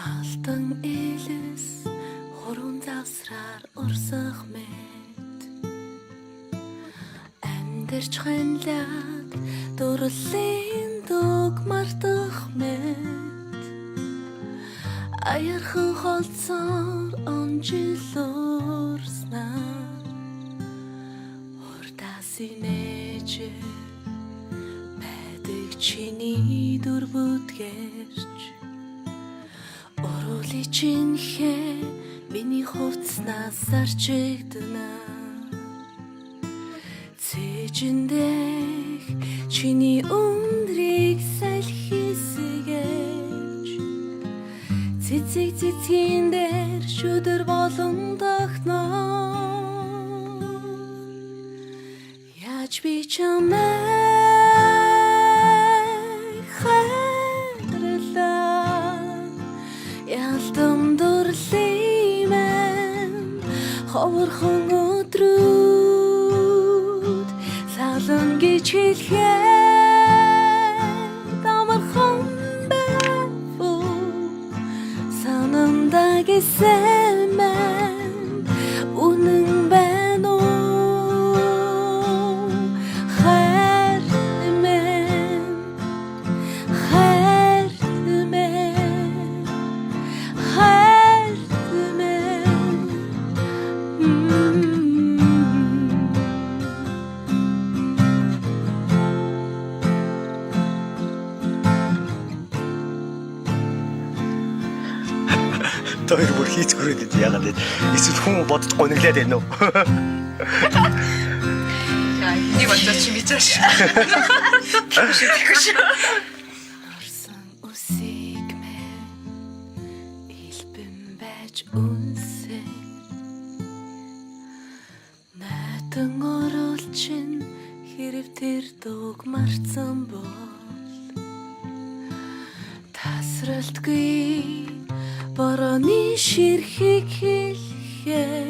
Алтан элэс хурун завсраар урсах мэд амьдарч ханлаад дурлалын дуг мартах мэд аярхан холцоор онжилуурснаар урдасын ээж байдаг чиний дүр бүдгэрч уруули чинхээ миний хувцснаас арчигдана цэжиндэх чиний өндрийг салхисгэж цэцэг цэцгийн дээр шүдэр болон тохноо яаж би чамайг хайрлаа ялдам дурлимэн ховорхон өдрүүд салан гэж хэлэхэд амархан байв санамда гэсэн мэн үнэн байна уу хайрмэн хайрмэн хайрмэн Тэр бүр хийц хүрээд идэв яагаад вэ? Эсвэл хүн бодож гониглаад байна уу? 야, 이거 완전 재밌잖아. Орсон үсийг мэн илбэн байж үнсээ натан оролчин хэрэг тэр дуг марцсан бол тасралтгүй борооны ширхэг хэлэхэд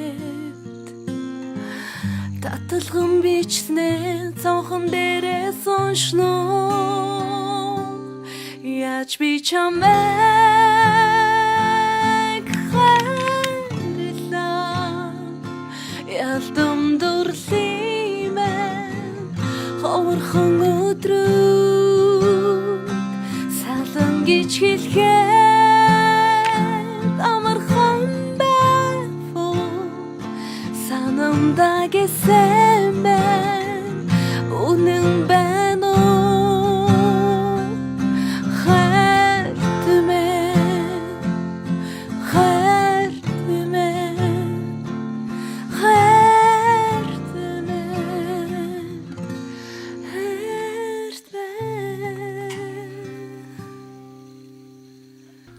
таталган бичснээ цонхон дээрээ соншноо яаж би чамайг хайрлаа ялдам дурлимэн ховорхон өдрүүд салан гэж хэлэхэд амархан байв санамда гэсэн мэн үнэн байна уу хайртмэн хайртмэн хайртмэн хайртмэн.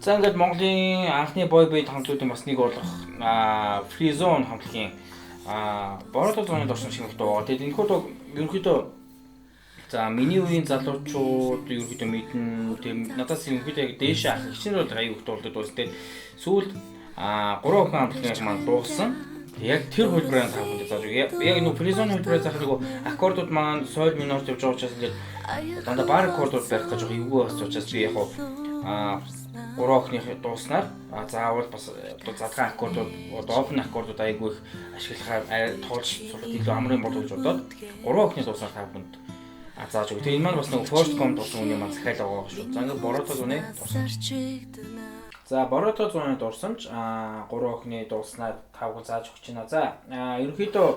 За ингээд Монголын анхны бой бэнд хамтуудын бас нэг болох Free Zone хамтлагийн бороотой зооны дорсон шиг дуу. Тэгээд энэ хүү ерөнхийдөө за миний үеийн залуучууд ерөнхийдөө мэднэ. Тэгээд надаас ерөнхийдөө яг дээш ах хичнээн бол аюу их дуулдаг дуусан. Тэгээд сүүлд 3 хүн хамтлагийн маань дуусан. Яг тэр хөлбөрөөр тав хүнд зааж яг нэг Free Zone хөлбөрөөр заах нэг аккордууд маань соль минор тавьж байгаа учраас ингээд дандаа бар аккордууд барих гэж эвгүй бас учраас би яг 3 охины дууснаар заавал бас задгаан аккордууд, офн аккордууд айгүй их ашиглахаар тоолж сурах илүү амрын болов гэж бодоод 3 охины дууснаар тав хүнд зааж өгөө. Тэгээ энэ маань бас нэг Force.com дуусан үний маань захиалга байгаа шүү. За ингээд бороотой зууны дуусан. За бороотой зууны дурсамж 3 охины дууснаар тав хүн зааж өгч байна. За ерөнхийдөө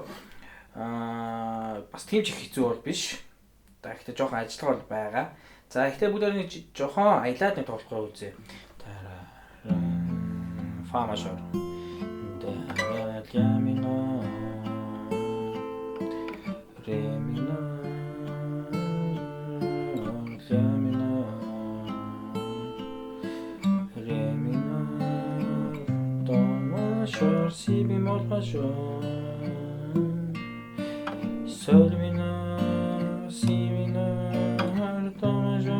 бас тийм ч их хэцүү бол биш. Гэхдээ жоохон ажиллага бол байгаа. За ихтэй бүгд нэг жоохон аялаад нэг тоглохоо үзье. Фа мажор. Ля минор. Ре минор. Ля минор. Ре минор. До мажор, си бемоль мажор. Соль минор, си минор, до мажор.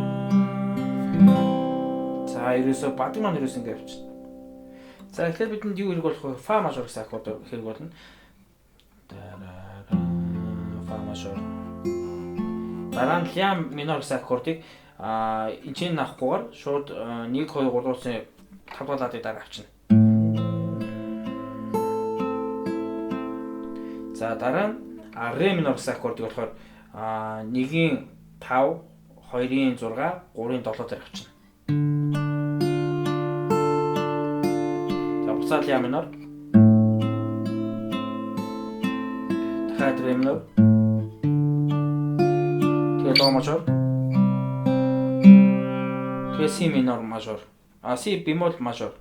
За ерөөсө бадаг маань ерөөсө ингэ явчих. За тэгэхээр бидэнд юу хэрэг болох вэ? Фа мажор гэсэн аккорд хэрэг болно. Фа мажор. Дараа нь ля минор гэсэн аккордыг энэ чинь авахгүйгээр шууд 1 2 3 дуусны тавдуулаад дараа авчна. За дараа нь ре минор гэсэн аккордыг болохоор 1-ийн 5, 2-ийн 6, 3-ийн 7 дээр авчна. За буцаад ля минор. Дахиад ре минор. Тэгээ до мажор. Тэгээ си минор мажор. Си бемол мажор.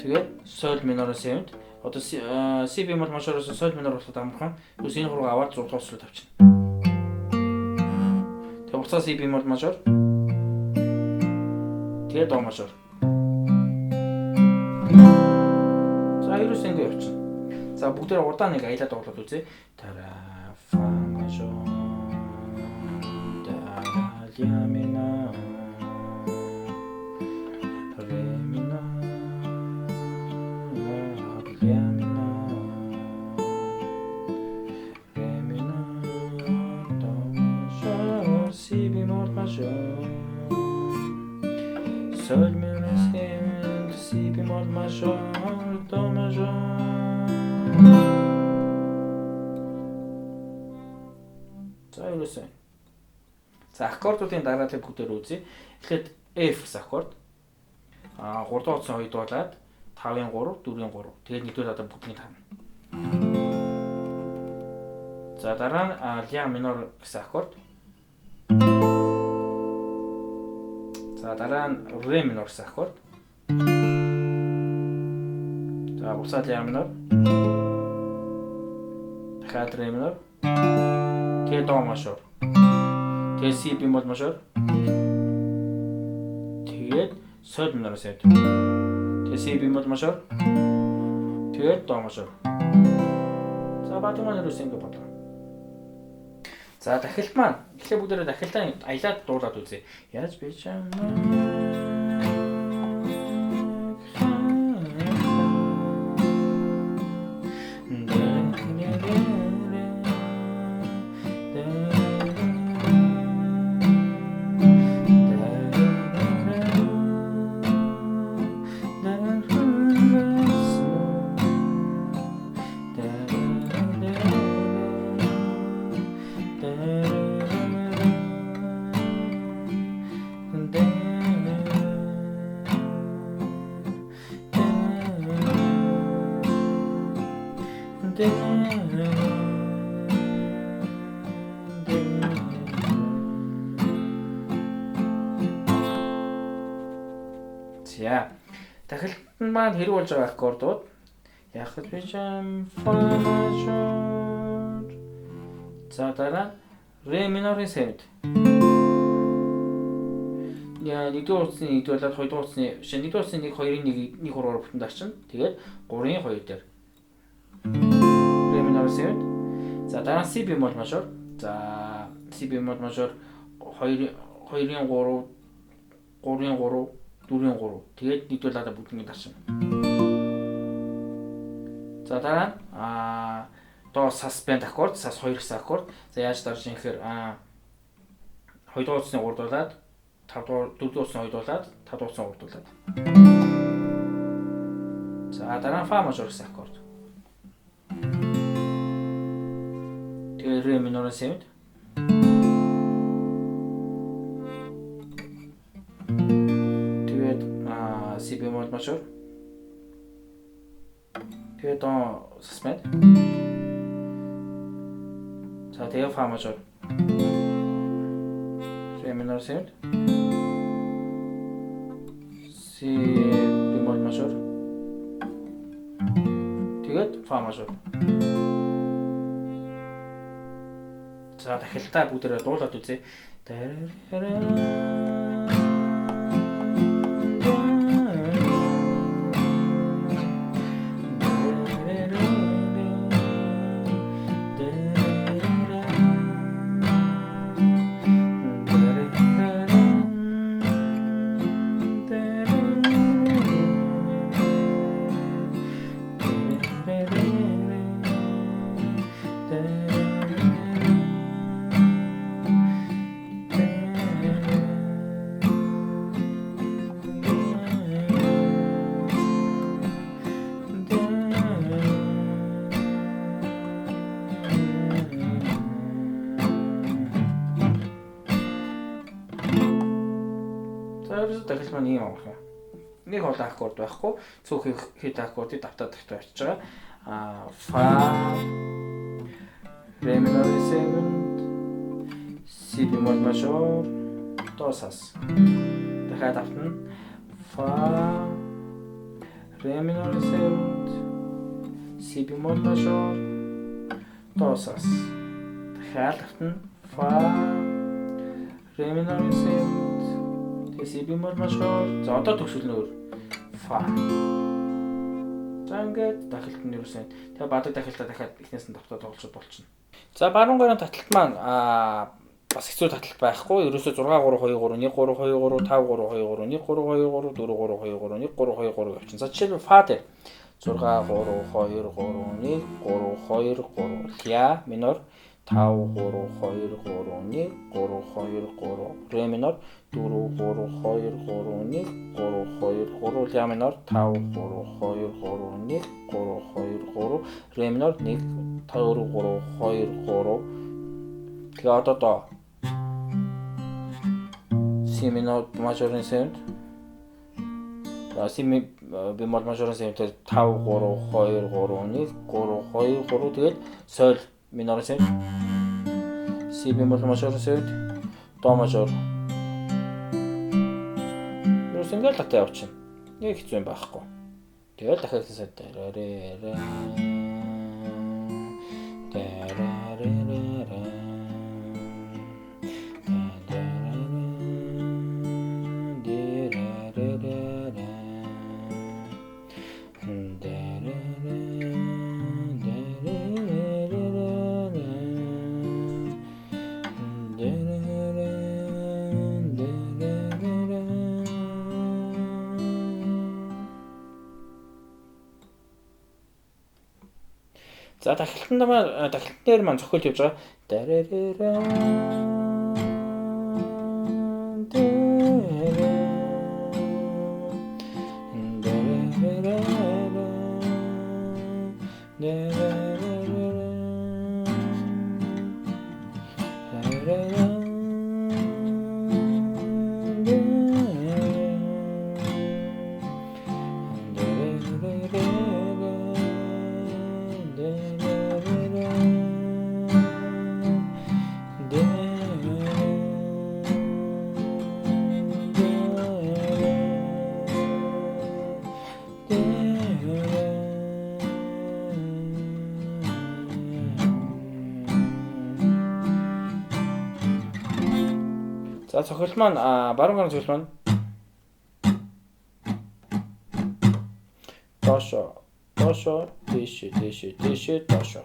Тэгээд соль минор 7. Одоо си бемол мажороос соль минор болоход амархан. Юус энэ хурга аваад 6 дугаар сүлд авчна. Тэгээд буцаа си бемол мажор. Тэгээд до мажор. За ерөөс ингэ явчихна. За бүгдээр урдаа нэг аялаад тоглоод үзье. Тара фа мажор. Ля минор. Ре минор. Ля минор. Ре минор. До мажор. Си бемол мажор. Соль минор 7. Си бемол мажор. До мажор. За ерөөсөө. За аккордуудын дараалал бүгдээр үзье. Тэгэхэд F гэсэн аккорд. 3 дахь утсан 2 дуулаад 5-ын 3, 4-ийн 3. Тэгээд нэгдүгээр одоо бүгднийг таарна. За дараа нь ля минор гэсэн аккорд. За дараа нь ре минор гэсэн аккорд. За буцаад ля минор. Дахиад ре минор. Тэгээд до мажор. Тэгээд си бемол мажор. Тэгээд соль минор 7. Тэгээд си бемол мажор. Тэгээд до мажор. За баатман ерөөс ингэ бодлоо. За дахилт маань эхлээ бүгдээрээ дахилтаа аялаад дуулаад үзье. Яаж би чам За дахилт маань хэрэг болж байгаа аккордууд яг л биш фа мажор. За дараа ре минорын 7. Я нэгдүгээр утасны 1 болоод 2 дугаар утасны нэгдүгээр утасны 1 2-ын 1 3 бүтэн дарчин. Тэгээд 3-ын 2 дээр. Ре минор 7. За дараа си бемол мажор. За си бемол мажор 2-ын 3, 3-ын 3, 4-ийн 3. Тэгээд нэгдүгээр лада бүгднийг дарчин. За дараа до suspend аккорд, сас 2 гэсэн аккорд. За яаж дарж юм гэхээр 2 дугаар утасны 3 дуулаад 5 дугаар 4 дугаар утасны 2 дуулаад 5 дугаар утасны 3 дуулаад. За дараа фа мажор гэсэн аккорд. Тэгээд ре минор 7. Si bemol major. Тэгээд до suspend. За тэгээ фа мажор. Ре минор 7. Си бемол мажор. Тэгээд фа мажор. За дахилтаа бүгдээрээ дуулаад үзье. За ерөөсөө дахиж маань ийм авах юм. Нэг хоол аккорд байхгүй. Цөөх хэд аккордыг давтаад тавьчих байгаа. Fa Re minor 7 Si bemol major Do sas. Дахиад автна. Fa Re minor 7 Si bemol major Do sas. Дахиад автна. Fa Re minor 7 Si bemol major. За одоо төгсгөл нөр Fa. За ингээд дахилт нь юусэн. Тэгээ бадаг дахилтаа дахиад эхнээс нь давтаад тоглож болчихно. За баруун гарын таталт маань бас хэцүү таталт байхгүй. Ерөөсөө 6 3 2 3 1 3 2 3 5 3 2 3 1 3 2 3 1 3 2 3 4 5 3 2 3 явчихна. За жишээлбэл фа дээр 6 3 2 3 1 3 2 3 ля минор 5 3 2 3 1 3 2 3 ре минор 4 3 2 3 1 3 2 3 ля минор 5 3 2 3 1 3 2 3 ре минор 1 4 3 2 3 тэгээ одоо до си минор мажорын севент си бемол мажорын севент 5 3 2 3 1 3 2 3 тэгээд соль минор севент си бемол мажорын севент до мажор ингээл татаа явчихна. Нэг хэцүү юм байхгүй. Тэгэл дахиад хэлсээр за дахилтнээр маань зохиолт явж байгаа. За цохилт маань баруун гарын цохилт маань дошо дэшэ дошо дэшэ дошо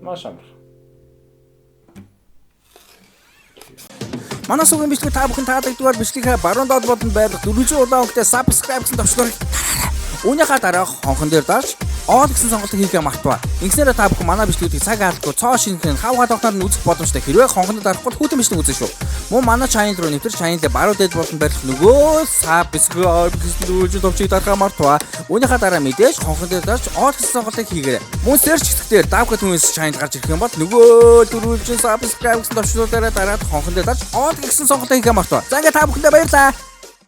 Машамар. Манай сүгийн бичлэг та бүхэн таалагддагаар бичлэгээ баруун доод бодонд байрлах 400 улаан өнгөтэй subscribe гэсэн товчгоор үүнийхээ дараа хонхон дээр дарж all гэсэн сонголтыг хийхээ мартаваа. Ингэснээр та бүхэн манай бичлэгүүдийг цаг алдахгүй цоо шинхэн хавгаа тогтноор нь үзэх боломжтой. Хэрвээ хонхонд дарахгүй хүүтэн бичлэг үзэн шүү. Мөн манай channel руу нэвтэр channel-д баруун дээд болон барих нөгөө subscribe гэсэн дөрвөлжин товчийг дарахаа мартаваа. Үүнийхээ дараа мэдээж хонхон дээр дарж all гэсэн сонголтыг хийгээрэй. Мөн search хэсгээр давхад хүмүүс channel гарч ирэх юм бол нөгөө дөрвөлжин subscribe гэсэн товчлуудаараа дараад хонхон дээр дарж all гэсэн сонголтыг хийхээ мартаваа. За ингээ та бүхэндээ баярлалаа.